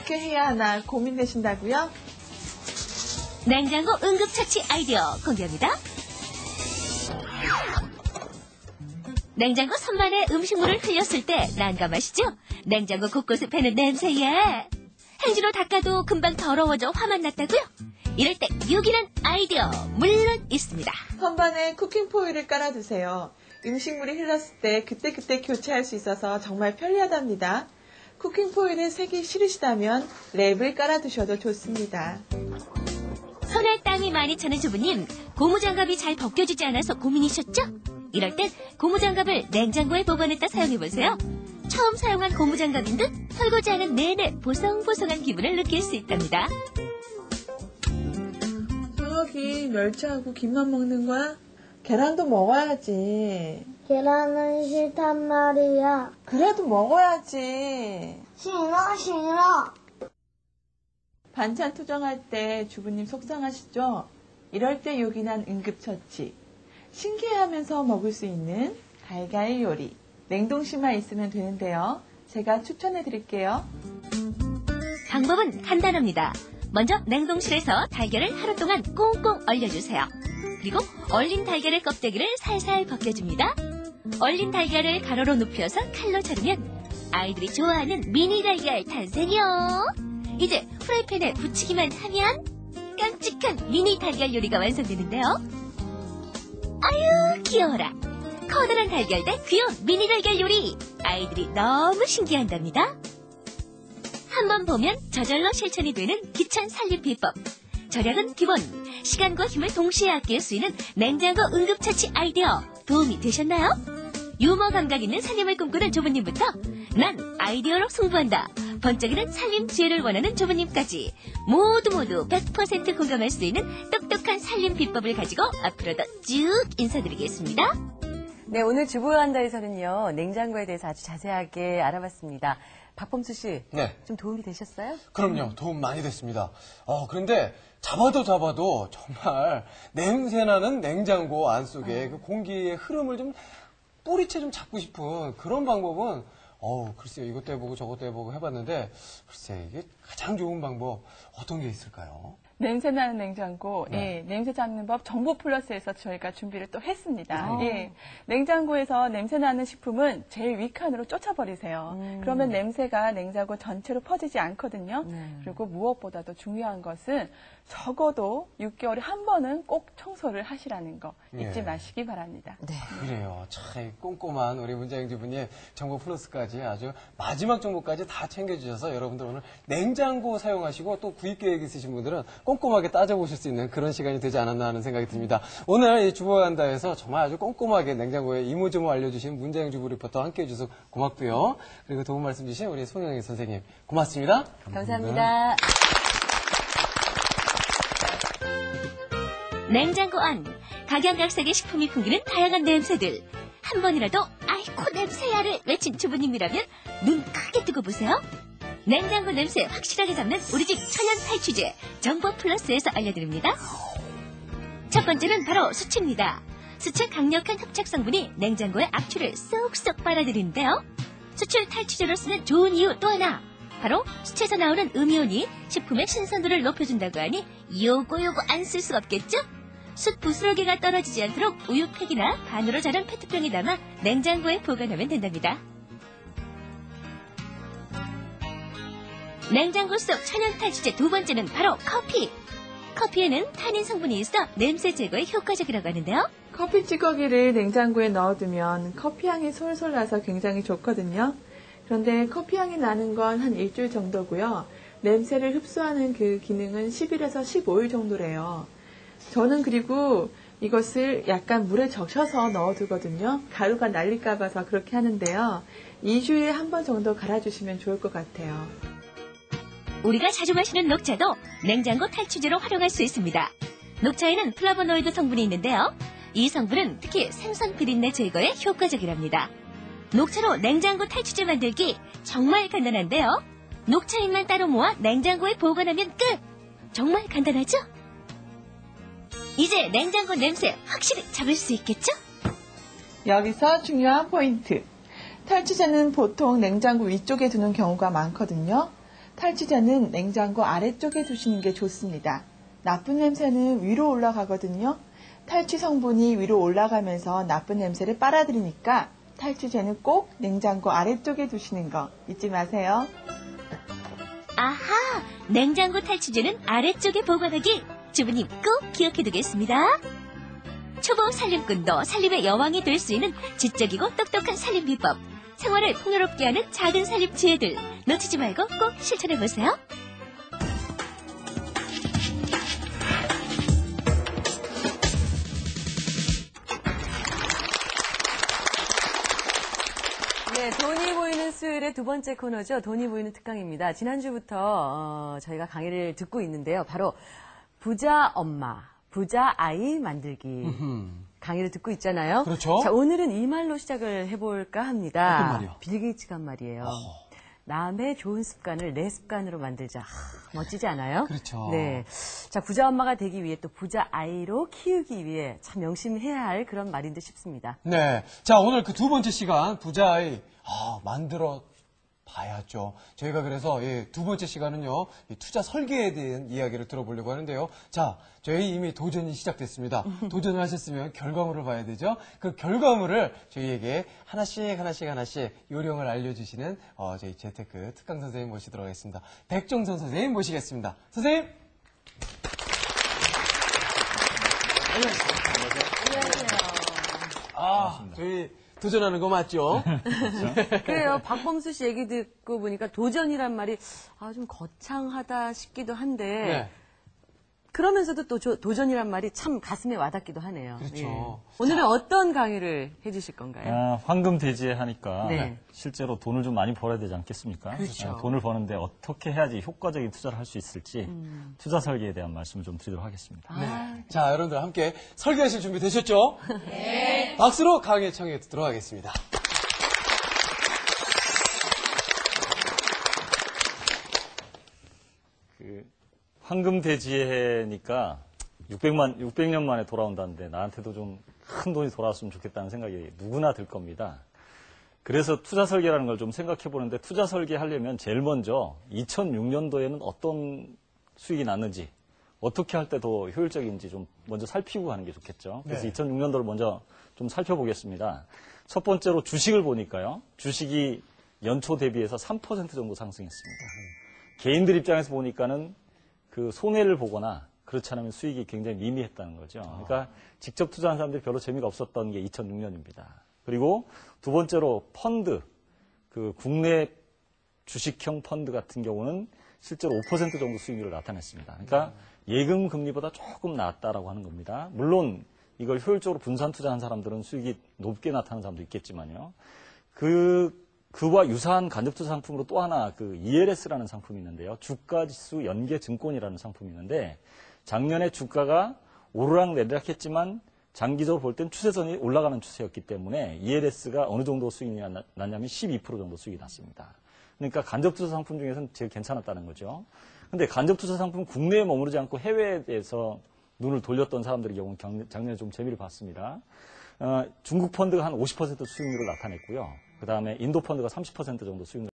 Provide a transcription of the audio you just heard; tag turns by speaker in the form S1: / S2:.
S1: 어떻게 해야 하나 고민되신다고요?
S2: 냉장고 응급처치 아이디어 공개합니다. 냉장고 선반에 음식물을 흘렸을 때 난감하시죠? 냉장고 곳곳에 배는 냄새에 행주로 닦아도 금방 더러워져 화만 났다고요? 이럴 때 유기농 아이디어 물론 있습니다.
S1: 선반에 쿠킹 포일을 깔아두세요. 음식물이 흘렀을 때 그때그때 교체할 수 있어서 정말 편리하답니다. 쿠킹 포일을 새기 싫으시다면 랩을 깔아두셔도 좋습니다.
S2: 손에 땀이 많이 차는 주부님, 고무장갑이 잘 벗겨지지 않아서 고민이셨죠? 이럴 땐 고무장갑을 냉장고에 보관했다 사용해보세요. 처음 사용한 고무장갑인 듯 털고지 않은 내내 보송보송한 기분을 느낄 수 있답니다.
S1: 저기 멸치하고 김만 먹는 거야? 계란도 먹어야지.
S3: 계란은 싫단 말이야.
S1: 그래도 먹어야지.
S3: 싫어.
S1: 반찬 투정할 때 주부님 속상하시죠? 이럴 때 요긴한 응급처치. 신기해하면서 먹을 수 있는 달걀 요리. 냉동실만 있으면 되는데요. 제가 추천해 드릴게요.
S2: 방법은 간단합니다. 먼저 냉동실에서 달걀을 하루 동안 꽁꽁 얼려주세요. 그리고 얼린 달걀의 껍데기를 살살 벗겨줍니다. 얼린 달걀을 가로로 눕혀서 칼로 자르면 아이들이 좋아하는 미니 달걀 탄생이요. 이제 프라이팬에 붙이기만 하면 깜찍한 미니 달걀 요리가 완성되는데요. 아유 귀여워라. 커다란 달걀 대 귀여운 미니 달걀 요리. 아이들이 너무 신기해한답니다. 한번 보면 저절로 실천이 되는 귀찮 살림 비법. 절약은 기본. 시간과 힘을 동시에 아낄 수 있는 냉장고 응급처치 아이디어 도움이 되셨나요? 유머 감각 있는 살림을 꿈꾸는 조부님부터 난 아이디어로 승부한다. 번쩍이는 살림 지혜를 원하는 조부님까지 모두 100% 공감할 수 있는 똑똑한 살림 비법을 가지고 앞으로도 쭉 인사드리겠습니다.
S4: 네, 오늘 주부한다에서는요, 냉장고에 대해서 아주 자세하게 알아봤습니다. 박범수 씨,
S5: 네.
S4: 좀 도움이 되셨어요?
S5: 그럼요. 도움 많이 됐습니다. 그런데 잡아도 정말 냄새나는 냉장고 안속에 그 공기의 흐름을 좀 뿌리채 좀 잡고 싶은 그런 방법은 글쎄요. 이것도 해보고 저것도 해보고 해봤는데 글쎄 이게 가장 좋은 방법 어떤 게 있을까요?
S6: 냄새나는 냉장고, 예, 냄새 잡는 법 정보 플러스에서 저희가 준비를 또 했습니다. 예, 냉장고에서 냄새나는 식품은 제일 윗칸으로 쫓아버리세요. 그러면 냄새가 냉장고 전체로 퍼지지 않거든요. 그리고 무엇보다도 중요한 것은 적어도 6개월에 한 번은 꼭 청소를 하시라는 거 잊지 마시기 바랍니다.
S4: 네.
S5: 그래요. 참 꼼꼼한 우리 문자영 주부님 정보 플러스까지 아주 마지막 정보까지 다 챙겨주셔서 여러분들 오늘 냉장고 사용하시고 또 구입 계획 있으신 분들은 꼼꼼하게 따져보실 수 있는 그런 시간이 되지 않았나 하는 생각이 듭니다. 오늘 이 주부한다에서 정말 아주 꼼꼼하게 냉장고에 이모저모 알려주신 문자영 주부 리포터 함께해 주셔서 고맙고요. 그리고 도움 말씀 주신 우리 송영희 선생님 고맙습니다.
S4: 감사합니다.
S2: 냉장고 안 각양각색의 식품이 풍기는 다양한 냄새들. 한 번이라도 아이코 냄새야를 외친 주부님이라면 눈 크게 뜨고 보세요. 냉장고 냄새 확실하게 잡는 우리 집 천연 탈취제 정보 플러스에서 알려드립니다. 첫 번째는 바로 수치입니다. 수치의 강력한 흡착 성분이 냉장고의 악취를 쏙쏙 빨아들이는데요. 수출 탈취제로 쓰는 좋은 이유 또 하나. 바로 수치에서 나오는 음이온이 식품의 신선도를 높여준다고 하니 요거 안 쓸 수가 없겠죠? 숯 부스러기가 떨어지지 않도록 우유팩이나 반으로 자른 페트병에 담아 냉장고에 보관하면 된답니다. 냉장고 속 천연 탈취제 두 번째는 바로 커피. 커피에는 타닌 성분이 있어 냄새 제거에 효과적이라고 하는데요.
S1: 커피 찌꺼기를 냉장고에 넣어두면 커피 향이 솔솔 나서 굉장히 좋거든요. 그런데 커피 향이 나는 건 한 일주일 정도고요. 냄새를 흡수하는 그 기능은 10일에서 15일 정도래요. 저는 그리고 이것을 약간 물에 적셔서 넣어두거든요. 가루가 날릴까 봐서 그렇게 하는데요. 2주일에 한 번 정도 갈아주시면 좋을 것 같아요.
S2: 우리가 자주 마시는 녹차도 냉장고 탈취제로 활용할 수 있습니다. 녹차에는 플라보노이드 성분이 있는데요. 이 성분은 특히 생선 비린내 제거에 효과적이랍니다. 녹차로 냉장고 탈취제 만들기 정말 간단한데요. 녹차잎만 따로 모아 냉장고에 보관하면 끝! 정말 간단하죠? 이제 냉장고 냄새 확실히 잡을 수 있겠죠?
S1: 여기서 중요한 포인트. 탈취제는 보통 냉장고 위쪽에 두는 경우가 많거든요. 탈취제는 냉장고 아래쪽에 두시는 게 좋습니다. 나쁜 냄새는 위로 올라가거든요. 탈취 성분이 위로 올라가면서 나쁜 냄새를 빨아들이니까 탈취제는 꼭 냉장고 아래쪽에 두시는 거 잊지 마세요.
S2: 아하! 냉장고 탈취제는 아래쪽에 보관하기. 주부님 꼭 기억해두겠습니다. 초보 살림꾼도 살림의 여왕이 될 수 있는 지적이고 똑똑한 살림 비법. 생활을 풍요롭게 하는 작은 살림 지혜들. 놓치지 말고 꼭 실천해보세요.
S4: 네, 돈이 보이는 수요일의 두 번째 코너죠. 돈이 보이는 특강입니다. 지난주부터 저희가 강의를 듣고 있는데요. 바로 부자 엄마, 부자 아이 만들기 강의를 듣고 있잖아요.
S5: 그렇죠.
S4: 자, 오늘은 이 말로 시작을 해볼까 합니다.
S5: 어떤 말이요?
S4: 빌 게이츠가 한 말이에요. 남의 좋은 습관을 내 습관으로 만들자. 멋지지 않아요?
S5: 그렇죠.
S4: 네. 자, 부자 엄마가 되기 위해 또 부자 아이로 키우기 위해 참 명심해야 할 그런 말인 듯 싶습니다.
S5: 네. 자, 오늘 그 두 번째 시간, 부자아이, 만들어 봐야죠. 저희가 그래서 두 번째 시간은요, 이 투자 설계에 대한 이야기를 들어보려고 하는데요. 자, 저희 이미 도전이 시작됐습니다. 도전을 하셨으면 결과물을 봐야 되죠. 그 결과물을 저희에게 하나씩 요령을 알려주시는 저희 재테크 특강 선생님 모시도록 하겠습니다. 백종선 선생님 모시겠습니다. 선생님! 안녕하세요. 저희 도전하는 거 맞죠?
S4: 그래요. 박범수 씨 얘기 듣고 보니까 도전이란 말이 좀 거창하다 싶기도 한데
S5: 네.
S4: 그러면서도 또 도전이란 말이 참 가슴에 와닿기도 하네요.
S5: 그렇죠.
S4: 예. 오늘은 어떤 강의를 해주실 건가요?
S7: 황금 대지에 하니까
S4: 네.
S7: 실제로 돈을 좀 많이 벌어야 되지 않겠습니까?
S4: 그렇죠.
S7: 돈을 버는데 어떻게 해야지 효과적인 투자를 할 수 있을지 투자 설계에 대한 말씀을 좀 드리도록 하겠습니다.
S5: 네. 자, 여러분들 함께 설계하실 준비 되셨죠? 네. 박수로 강의 청해 듣도록 하겠습니다.
S7: 황금 대지해니까 600년 만에 돌아온다는데 나한테도 좀 큰 돈이 돌아왔으면 좋겠다는 생각이 누구나 들 겁니다. 그래서 투자 설계라는 걸 좀 생각해 보는데 투자 설계하려면 제일 먼저 2006년도에는 어떤 수익이 났는지 어떻게 할 때 더 효율적인지 좀 먼저 살피고 하는 게 좋겠죠. 그래서
S5: 네.
S7: 2006년도를 먼저 좀 살펴보겠습니다. 첫 번째로 주식을 보니까요. 주식이 연초 대비해서 3% 정도 상승했습니다. 개인들 입장에서 보니까는 그 손해를 보거나 그렇지 않으면 수익이 굉장히 미미했다는 거죠. 그러니까 직접 투자한 사람들이 별로 재미가 없었던 게 2006년입니다. 그리고 두 번째로 펀드, 그 국내 주식형 펀드 같은 경우는 실제로 5% 정도 수익률을 나타냈습니다. 그러니까 예금 금리보다 조금 낮다라고 하는 겁니다. 물론 이걸 효율적으로 분산 투자한 사람들은 수익이 높게 나타나는 사람도 있겠지만요. 그와 유사한 간접 투자 상품으로 또 하나 그 ELS라는 상품이 있는데요. 주가지수 연계 증권이라는 상품이 있는데 작년에 주가가 오르락 내리락 했지만 장기적으로 볼 땐 추세선이 올라가는 추세였기 때문에 ELS가 어느 정도 수익이 났냐면 12% 정도 수익이 났습니다. 그러니까 간접 투자 상품 중에서는 제일 괜찮았다는 거죠. 근데 간접 투자 상품 국내에 머무르지 않고 해외에 대해서 눈을 돌렸던 사람들의 경우는 작년에 좀 재미를 봤습니다. 중국 펀드가 한 50% 수익률을 나타냈고요. 그 다음에 인도 펀드가 30% 정도 수익률